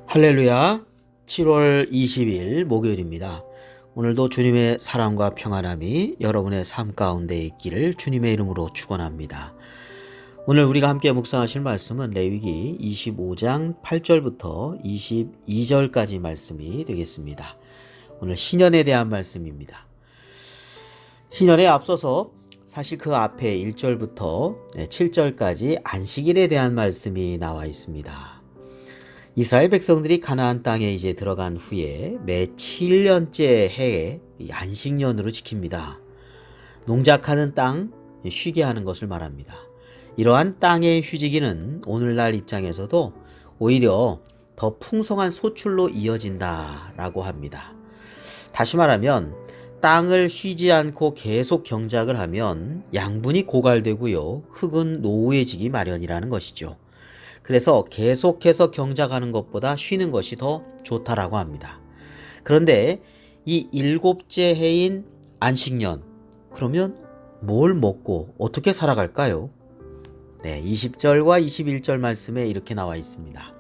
할렐루야. 7월 20일 목요일입니다. 오늘도 주님의 사랑과 평안함이 여러분의 삶 가운데 있기를 주님의 이름으로 축원합니다. 오늘 우리가 함께 묵상하실 말씀은 레위기 25장 8절부터 22절까지 말씀이 되겠습니다. 오늘 희년에 대한 말씀입니다. 희년에 앞서서 사실 그 앞에 1절부터 7절까지 안식일에 대한 말씀이 나와 있습니다. 이스라엘 백성들이 가나안 땅에 이제 들어간 후에 매 7년째 해에 안식년으로 지킵니다. 농작하는 땅 쉬게 하는 것을 말합니다. 이러한 땅의 휴지기는 오늘날 입장에서도 오히려 더 풍성한 소출로 이어진다라고 합니다. 다시 말하면 땅을 쉬지 않고 계속 경작을 하면 양분이 고갈되고요. 흙은 노후해지기 마련이라는 것이죠. 그래서 계속해서 경작하는 것보다 쉬는 것이 더 좋다라고 합니다. 그런데 이 7째 해인 안식년, 그러면 뭘 먹고 어떻게 살아갈까요? 20절과 21절 말씀에 이렇게 나와 있습니다.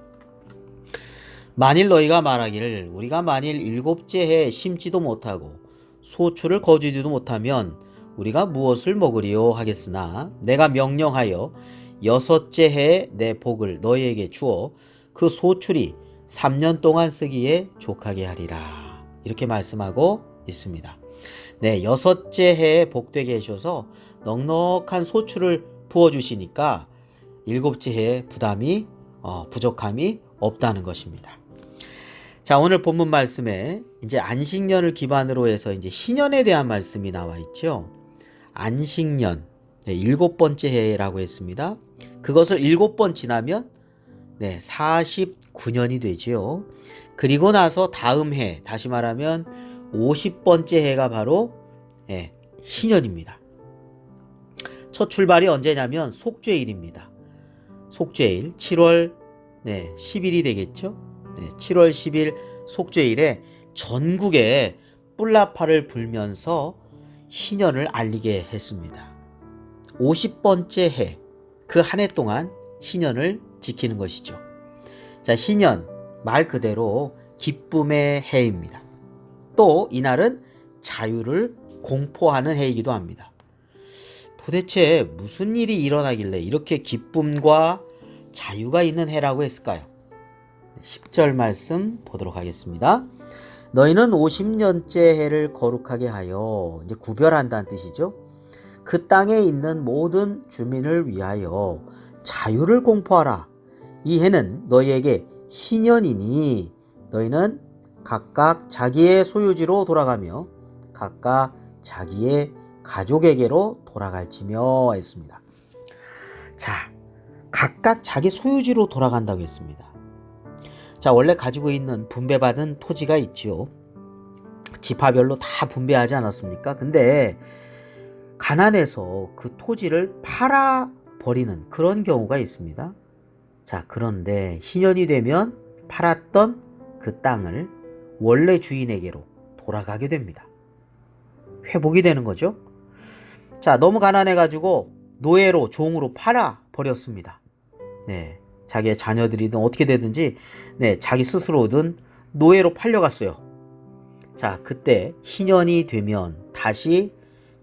만일 너희가 말하기를 우리가 만일 7째 해에 심지도 못하고 소출을 거두지도 못하면 우리가 무엇을 먹으리요 하겠으나 내가 명령하여 6째 해에 내 복을 너희에게 주어 그 소출이 3년 동안 쓰기에 족하게 하리라. 이렇게 말씀하고 있습니다. 6째 해에 복되게 해주셔서 넉넉한 소출을 부어주시니까 7째 해에 부담이 부족함이 없다는 것입니다. 자, 오늘 본문 말씀에 이제 안식년을 기반으로 해서 이제 희년에 대한 말씀이 나와 있죠. 안식년 7번째 해라고 했습니다. 그것을 7번 지나면 49년이 되지요. 그리고 나서 다음 해, 다시 말하면 50번째 해가 바로 희년입니다. 첫 출발이 언제냐면 속죄일입니다. 속죄일 7월 10일이 되겠죠. 7월 10일 속죄일에 전국에 뿔나파를 불면서 희년을 알리게 했습니다. 50번째 해, 그 한 해 동안 희년을 지키는 것이죠. 자, 희년 말 그대로 기쁨의 해입니다. 또 이날은 자유를 공포하는 해이기도 합니다. 도대체 무슨 일이 일어나길래 이렇게 기쁨과 자유가 있는 해라고 했을까요? 10절 말씀 보도록 하겠습니다. 너희는 50년째 해를 거룩하게 하여, 이제 구별한다는 뜻이죠. 그 땅에 있는 모든 주민을 위하여 자유를 공포하라. 이 해는 너희에게 희년이니 너희는 각각 자기의 소유지로 돌아가며 각각 자기의 가족에게로 돌아갈지며 했습니다. 자, 각각 자기 소유지로 돌아간다고 했습니다. 자, 원래 가지고 있는 분배받은 토지가 있죠. 지파별로 다 분배하지 않았습니까? 근데 가난해서 그 토지를 팔아버리는 그런 경우가 있습니다. 자, 그런데 희년이 되면 팔았던 그 땅을 원래 주인에게로 돌아가게 됩니다. 회복이 되는 거죠. 자, 너무 가난해가지고 노예로 종으로 팔아버렸습니다. 자기의 자녀들이든 어떻게 되든지 자기 스스로든 노예로 팔려갔어요. 자, 그때 희년이 되면 다시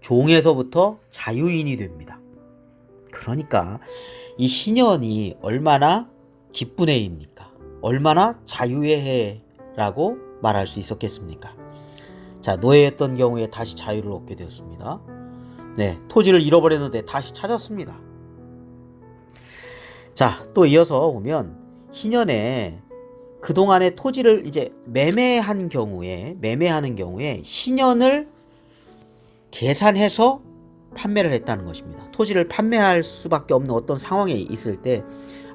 종에서부터 자유인이 됩니다. 그러니까 이 희년이 얼마나 기쁜 해입니까? 얼마나 자유의 해라고 말할 수 있었겠습니까? 자, 노예였던 경우에 다시 자유를 얻게 되었습니다. 토지를 잃어버렸는데 다시 찾았습니다. 자, 또 이어서 보면 희년에 그동안의 토지를 이제 매매하는 경우에 희년을 계산해서 판매를 했다는 것입니다. 토지를 판매할 수밖에 없는 어떤 상황에 있을 때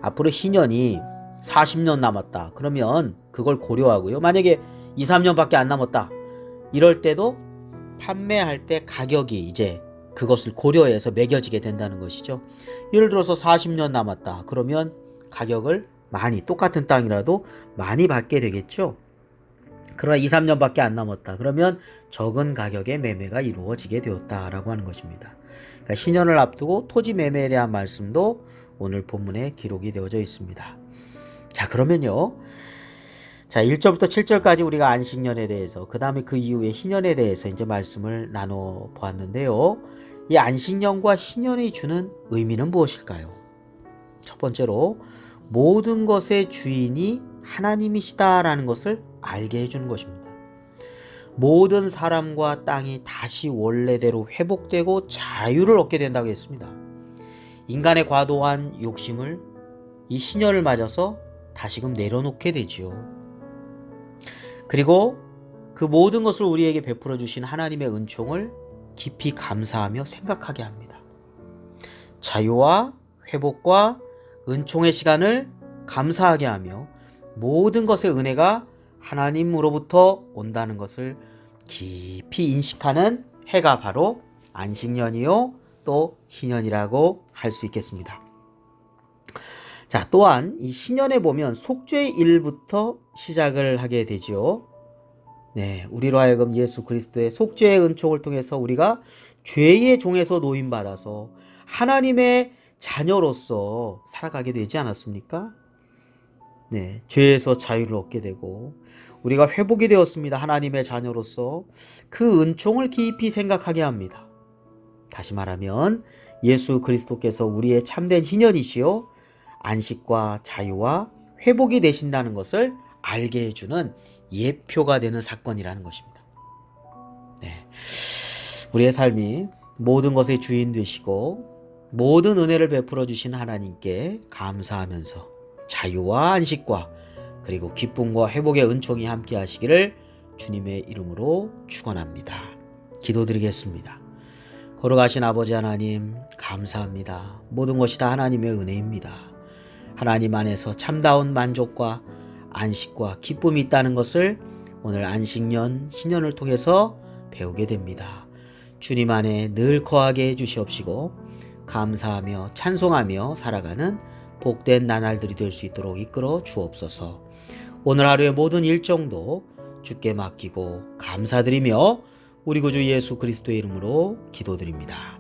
앞으로 희년이 40년 남았다. 그러면 그걸 고려하고요. 만약에 2, 3년밖에 안 남았다. 이럴 때도 판매할 때 가격이 이제 그것을 고려해서 매겨지게 된다는 것이죠. 예를 들어서 40년 남았다. 그러면 가격을 많이, 똑같은 땅이라도 많이 받게 되겠죠. 그러나 2, 3년밖에 안 남았다. 그러면 적은 가격의 매매가 이루어지게 되었다라고 하는 것입니다. 그러니까 희년을 앞두고 토지 매매에 대한 말씀도 오늘 본문에 기록이 되어져 있습니다. 자, 그러면요. 자, 1절부터 7절까지 우리가 안식년에 대해서, 그 다음에 그 이후에 희년에 대해서 이제 말씀을 나눠 보았는데요. 이 안식년과 희년이 주는 의미는 무엇일까요? 첫 번째로, 모든 것의 주인이 하나님이시다라는 것을 알게 해주는 것입니다. 모든 사람과 땅이 다시 원래대로 회복되고 자유를 얻게 된다고 했습니다. 인간의 과도한 욕심을 이 희년을 맞아서 다시금 내려놓게 되지요. 그리고 그 모든 것을 우리에게 베풀어 주신 하나님의 은총을 깊이 감사하며 생각하게 합니다. 자유와 회복과 은총의 시간을 감사하게 하며 모든 것의 은혜가 하나님으로부터 온다는 것을 깊이 인식하는 해가 바로 안식년이요 또 희년이라고 할 수 있겠습니다. 자, 또한 이 희년에 보면 속죄의 일부터 시작을 하게 되죠. 네, 우리로 하여금 예수 그리스도의 속죄의 은총을 통해서 우리가 죄의 종에서 노임받아서 하나님의 자녀로서 살아가게 되지 않았습니까? 네, 죄에서 자유를 얻게 되고 우리가 회복이 되었습니다. 하나님의 자녀로서 그 은총을 깊이 생각하게 합니다. 다시 말하면 예수 그리스도께서 우리의 참된 희년이시요 안식과 자유와 회복이 되신다는 것을 알게 해주는 예표가 되는 사건이라는 것입니다. 네. 우리의 삶이 모든 것의 주인 되시고 모든 은혜를 베풀어 주신 하나님께 감사하면서 자유와 안식과 그리고 기쁨과 회복의 은총이 함께 하시기를 주님의 이름으로 축원합니다. 기도드리겠습니다. 걸어가신 아버지 하나님 감사합니다. 모든 것이 다 하나님의 은혜입니다. 하나님 안에서 참다운 만족과 안식과 기쁨이 있다는 것을 오늘 안식년, 희년을 통해서 배우게 됩니다. 주님 안에 늘 거하게 해주시옵시고 감사하며 찬송하며 살아가는 복된 나날들이 될 수 있도록 이끌어 주옵소서. 오늘 하루의 모든 일정도 주께 맡기고 감사드리며 우리 구주 예수 그리스도의 이름으로 기도드립니다.